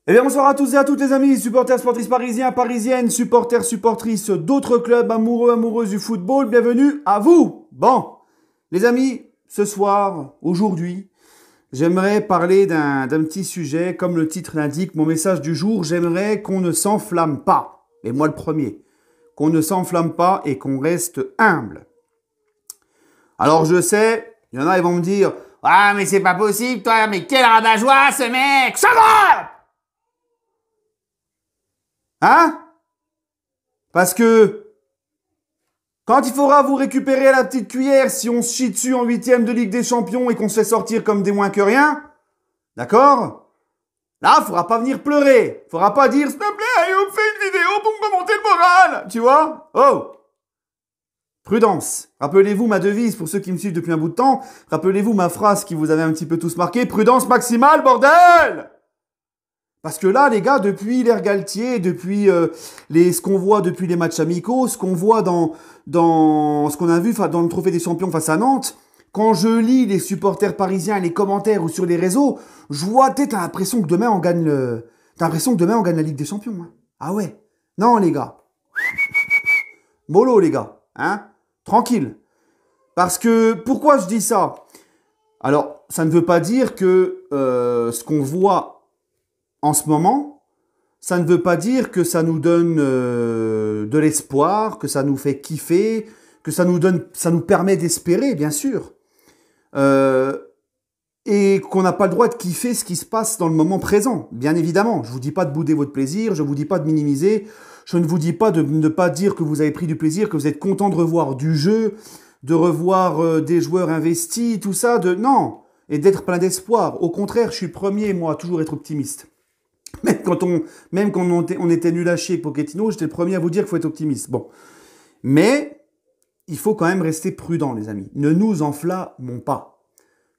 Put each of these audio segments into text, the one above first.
Eh bien, bonsoir à tous et à toutes les amis, supporters, sportrices parisiens, parisiennes, supporters, supportrices d'autres clubs amoureux, amoureuses du football. Bienvenue à vous. Bon, les amis, ce soir, aujourd'hui, j'aimerais parler d'un petit sujet. Comme le titre l'indique, mon message du jour, j'aimerais qu'on ne s'enflamme pas. Et moi le premier. Qu'on ne s'enflamme pas et qu'on reste humble. Alors je sais, il y en a, ils vont me dire « Ah, mais c'est pas possible, toi, mais quel rabat-joie, ce mec. Ça va !» Hein? Parce que quand il faudra vous récupérer à la petite cuillère si on se chie dessus en 8e de Ligue des Champions et qu'on se fait sortir comme des moins que rien, d'accord? Là, faudra pas venir pleurer. Faudra pas dire, s'il te plaît, on fait une vidéo pour me remonter le moral. Tu vois? Oh! Prudence. Rappelez-vous ma devise pour ceux qui me suivent depuis un bout de temps. Rappelez-vous ma phrase qui vous avait un petit peu tous marqué. Prudence maximale, bordel! Parce que là, les gars, depuis l'ère Galtier, depuis ce qu'on voit depuis les matchs amicaux, ce qu'on voit dans ce qu'on a vu dans le Trophée des Champions face à Nantes, quand je lis les supporters parisiens, les commentaires ou sur les réseaux, je vois, t'as l'impression que demain on gagne la Ligue des Champions. Hein. Ah ouais. Non, les gars. Mollo, les gars. Hein. Tranquille. Parce que, pourquoi je dis ça? Alors, ça ne veut pas dire que ce qu'on voit en ce moment, ça ne veut pas dire que ça nous donne de l'espoir, que ça nous fait kiffer, que ça nous permet d'espérer, bien sûr. Et qu'on n'a pas le droit de kiffer ce qui se passe dans le moment présent, bien évidemment. Je ne vous dis pas de bouder votre plaisir, je ne vous dis pas de minimiser, je ne vous dis pas de ne pas dire que vous avez pris du plaisir, que vous êtes content de revoir du jeu, de revoir des joueurs investis, tout ça, non, et d'être plein d'espoir. Au contraire, je suis le premier, moi, à toujours être optimiste. Même quand on était nul à chier avec Pochettino, j'étais le premier à vous dire qu'il faut être optimiste. Bon. Mais, il faut quand même rester prudent, les amis. Ne nous enflammons pas.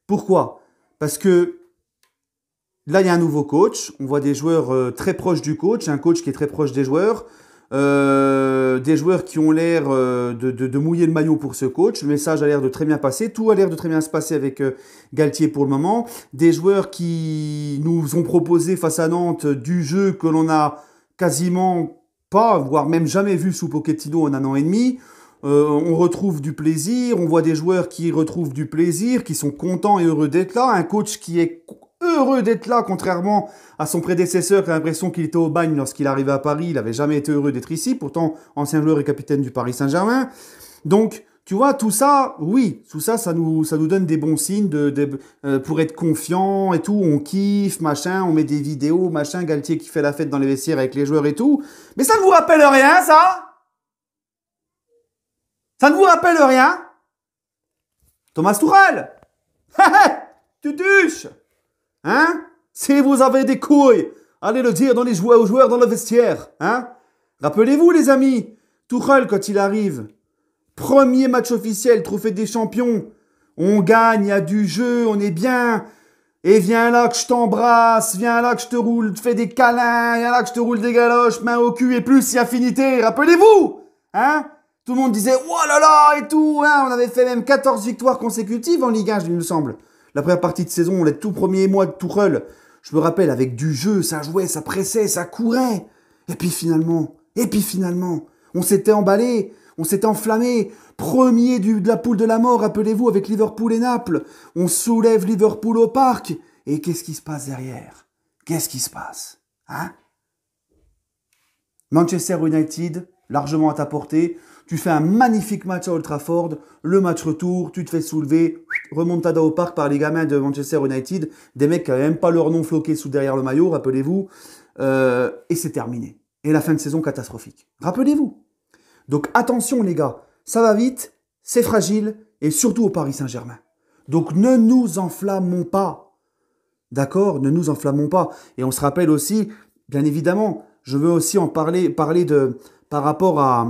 Pourquoi? Parce que là, il y a un nouveau coach. On voit des joueurs très proches du coach. Un coach qui est très proche des joueurs. Des joueurs qui ont l'air de mouiller le maillot pour ce coach. Le message a l'air de très bien passer. Tout a l'air de très bien se passer avec Galtier pour le moment. Des joueurs qui nous ont proposé face à Nantes du jeu que l'on a quasiment pas, voire même jamais vu sous Pochettino en un an et demi. On retrouve du plaisir. On voit des joueurs qui retrouvent du plaisir, qui sont contents et heureux d'être là. Un coach qui est heureux d'être là, contrairement à son prédécesseur qui a l'impression qu'il était au bagne lorsqu'il arrivait à Paris. Il n'avait jamais été heureux d'être ici, pourtant ancien joueur et capitaine du Paris Saint-Germain. Donc, tu vois, tout ça, oui, tout ça, ça nous donne des bons signes pour être confiant et tout. On kiffe, machin, on met des vidéos, machin, Galtier qui fait la fête dans les vestiaires avec les joueurs et tout. Mais ça ne vous rappelle rien, ça? Ça ne vous rappelle rien? Thomas Tuchel? Tutuche! Hein? Si vous avez des couilles, allez le dire aux joueurs dans le vestiaire. Hein? Rappelez-vous, les amis, Tuchel, quand il arrive, premier match officiel, Trophée des Champions, on gagne, il y a du jeu, on est bien. Et viens là que je t'embrasse, viens là que je te roule, te fais des câlins, viens là que je te roule des galoches, main au cul et plus si affinité. Rappelez-vous! Hein? Tout le monde disait « Oh là là !» et tout. Hein? On avait fait même 14 victoires consécutives en Ligue 1, il me semble. La première partie de saison, les tout premiers mois de Tuchel, je me rappelle, avec du jeu, ça jouait, ça pressait, ça courait. Et puis finalement, on s'était emballé, on s'était enflammé. Premier de la poule de la mort, rappelez-vous, avec Liverpool et Naples. On soulève Liverpool au parc. Et qu'est-ce qui se passe derrière? Qu'est-ce qui se passe? Hein? Manchester United, largement à ta portée. Tu fais un magnifique match à Old Trafford, le match retour, tu te fais soulever, remontada au parc par les gamins de Manchester United, des mecs qui n'avaient même pas leur nom floqué sous derrière le maillot, rappelez-vous, et c'est terminé. Et la fin de saison catastrophique. Rappelez-vous. Donc attention les gars, ça va vite, c'est fragile, et surtout au Paris Saint-Germain. Donc ne nous enflammons pas. D'accord? Ne nous enflammons pas. Et on se rappelle aussi, bien évidemment, je veux aussi en parler par rapport à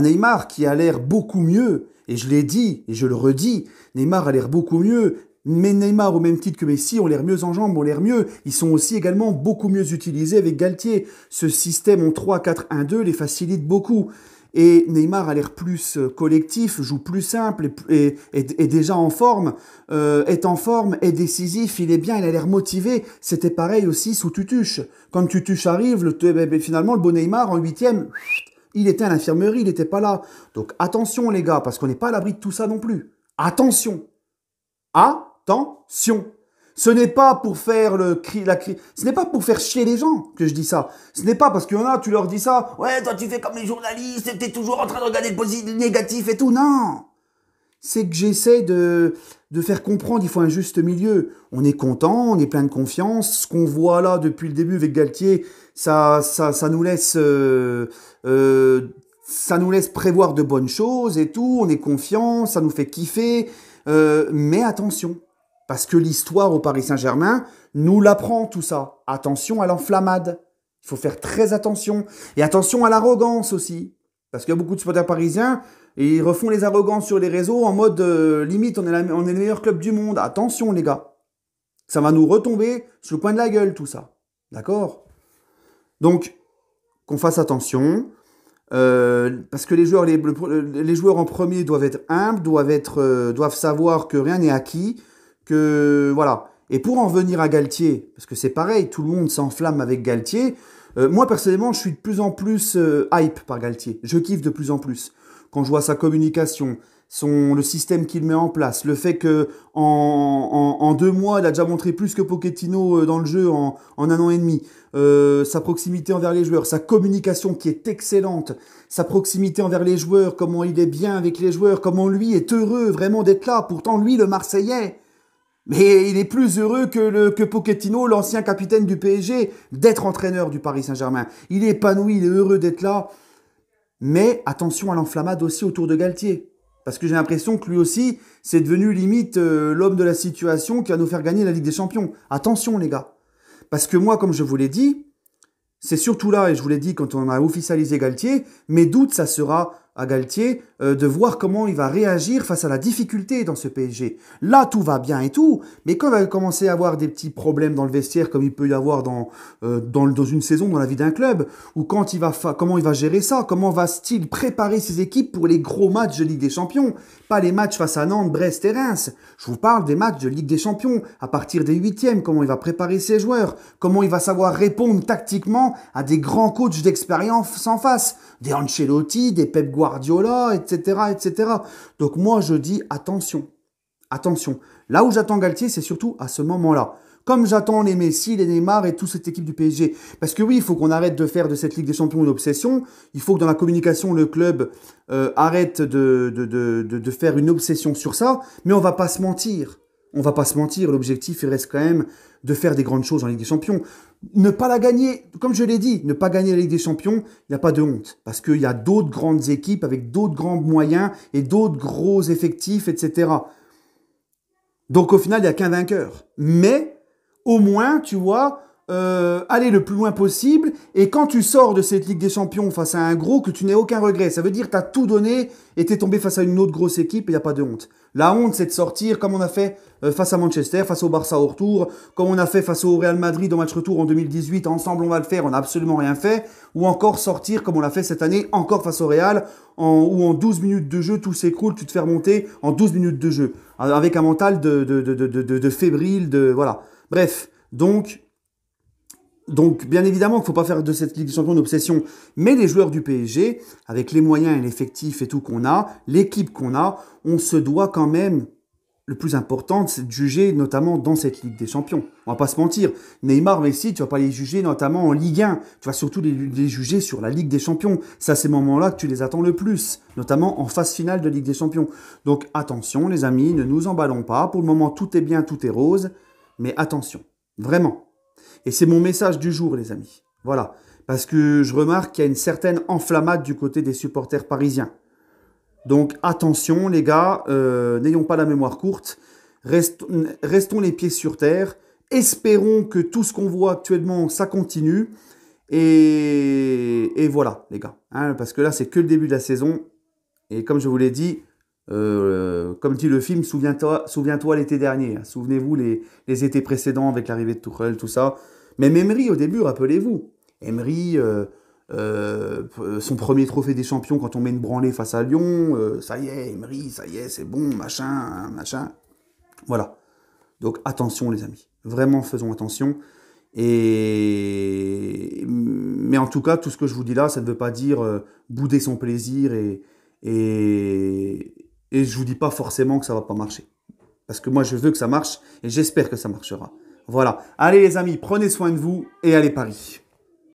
Neymar qui a l'air beaucoup mieux, et je l'ai dit, et je le redis, Neymar a l'air beaucoup mieux, mais Neymar au même titre que Messi ont l'air mieux en jambes, ont l'air mieux, ils sont aussi également beaucoup mieux utilisés avec Galtier. Ce système en 3-4-1-2 les facilite beaucoup. Et Neymar a l'air plus collectif, joue plus simple et déjà en forme, est en forme, est décisif, il est bien, il a l'air motivé. C'était pareil aussi sous Tutuche. Quand Tutuche arrive, finalement le beau Neymar en 8e, il était à l'infirmerie, il n'était pas là. Donc attention les gars, parce qu'on n'est pas à l'abri de tout ça non plus. Attention. Attention. Ce n'est pas pour faire ce n'est pas pour faire chier les gens que je dis ça. Ce n'est pas parce qu'il y en a, tu leur dis ça. Ouais, toi tu fais comme les journalistes, t'es toujours en train de regarder le positif, le négatif et tout. Non. C'est que j'essaie de faire comprendre, il faut un juste milieu. On est content, on est plein de confiance. Ce qu'on voit là depuis le début avec Galtier, ça nous laisse, ça nous laisse prévoir de bonnes choses et tout. On est confiant, ça nous fait kiffer. Mais attention. Parce que l'histoire au Paris Saint-Germain nous l'apprend tout ça. Attention à l'enflammade. Il faut faire très attention. Et attention à l'arrogance aussi. Parce qu'il y a beaucoup de supporters parisiens et ils refont les arrogances sur les réseaux en mode limite on est le meilleur club du monde. Attention les gars. Ça va nous retomber sur le coin de la gueule tout ça. D'accord? Donc, qu'on fasse attention. Parce que les joueurs en premier doivent être humbles, doivent savoir que rien n'est acquis. Voilà. Et pour en venir à Galtier, parce que c'est pareil, tout le monde s'enflamme avec Galtier. Moi, personnellement, je suis de plus en plus hype par Galtier. Je kiffe de plus en plus. Quand je vois sa communication, le système qu'il met en place, le fait que en 2 mois, il a déjà montré plus que Pochettino dans le jeu en 1 an et demi. Sa proximité envers les joueurs, sa communication qui est excellente, sa proximité envers les joueurs, comment il est bien avec les joueurs, comment lui est heureux vraiment d'être là. Pourtant, lui, le Marseillais... Mais il est plus heureux que Pochettino, l'ancien capitaine du PSG, d'être entraîneur du Paris Saint-Germain. Il est épanoui, il est heureux d'être là. Mais attention à l'enflammade aussi autour de Galtier. Parce que j'ai l'impression que lui aussi, c'est devenu limite l'homme de la situation qui va nous faire gagner la Ligue des Champions. Attention les gars. Parce que moi, comme je vous l'ai dit, c'est surtout là, et je vous l'ai dit quand on a officialisé Galtier, mes doutes, ça sera à Galtier de voir comment il va réagir face à la difficulté dans ce PSG. Là, tout va bien et tout, mais quand il va commencer à avoir des petits problèmes dans le vestiaire, comme il peut y avoir dans une saison, dans la vie d'un club, ou comment il va gérer ça, comment va-t-il préparer ses équipes pour les gros matchs de Ligue des Champions, pas les matchs face à Nantes, Brest et Reims. Je vous parle des matchs de Ligue des Champions, à partir des 8e, comment il va préparer ses joueurs, comment il va savoir répondre tactiquement à des grands coachs d'expérience en face, des Ancelotti, des Pep Guardiola, etc., etc. Donc moi, je dis attention. Attention. Là où j'attends Galtier, c'est surtout à ce moment-là. Comme j'attends les Messi, les Neymar et toute cette équipe du PSG. Parce que oui, il faut qu'on arrête de faire de cette Ligue des Champions une obsession. Il faut que dans la communication, le club arrête de faire une obsession sur ça. Mais on va pas se mentir. On va pas se mentir. L'objectif, il reste quand même de faire des grandes choses en Ligue des Champions. Ne pas la gagner, comme je l'ai dit, ne pas gagner la Ligue des Champions, il n'y a pas de honte. Parce qu'il y a d'autres grandes équipes avec d'autres grands moyens et d'autres gros effectifs, etc. Donc au final, il n'y a qu'un vainqueur. Mais au moins, tu vois, aller le plus loin possible. Et quand tu sors de cette Ligue des Champions face à un gros, que tu n'aies aucun regret. Ça veut dire que tu as tout donné et tu es tombé face à une autre grosse équipe et il n'y a pas de honte. La honte, c'est de sortir comme on a fait face à Manchester, face au Barça au retour, comme on a fait face au Real Madrid au match retour en 2018. Ensemble, on va le faire, on n'a absolument rien fait. Ou encore sortir comme on l'a fait cette année, encore face au Real, où en 12 minutes de jeu, tout s'écroule, tu te fais remonter en 12 minutes de jeu. Avec un mental de fébrile, voilà. Bref, donc, bien évidemment qu'il ne faut pas faire de cette Ligue des Champions une obsession. Mais les joueurs du PSG, avec les moyens et l'effectif et tout qu'on a, l'équipe qu'on a, on se doit quand même, le plus important, c'est de juger notamment dans cette Ligue des Champions. On va pas se mentir. Neymar, Messi, tu vas pas les juger notamment en Ligue 1. Tu vas surtout les juger sur la Ligue des Champions. C'est à ces moments-là que tu les attends le plus, notamment en phase finale de Ligue des Champions. Donc attention les amis, ne nous emballons pas. Pour le moment, tout est bien, tout est rose. Mais attention, vraiment. Et c'est mon message du jour, les amis. Voilà. Parce que je remarque qu'il y a une certaine enflammade du côté des supporters parisiens. Donc attention, les gars, n'ayons pas la mémoire courte. Restons les pieds sur terre. Espérons que tout ce qu'on voit actuellement, ça continue. Et voilà, les gars. Hein, parce que là, c'est que le début de la saison. Et comme je vous l'ai dit, comme dit le film, souviens-toi l'été dernier. Hein. Souvenez-vous les étés précédents avec l'arrivée de Tuchel, tout ça. Même Emery au début, rappelez-vous. Emery, son premier trophée des champions quand on met une branlée face à Lyon. Ça y est, Emery, ça y est, c'est bon, machin, machin. Voilà. Donc attention les amis. Vraiment faisons attention. Mais en tout cas, tout ce que je vous dis là, ça ne veut pas dire bouder son plaisir et je vous dis pas forcément que ça va pas marcher. Parce que moi, je veux que ça marche et j'espère que ça marchera. Voilà. Allez les amis, prenez soin de vous et allez Paris.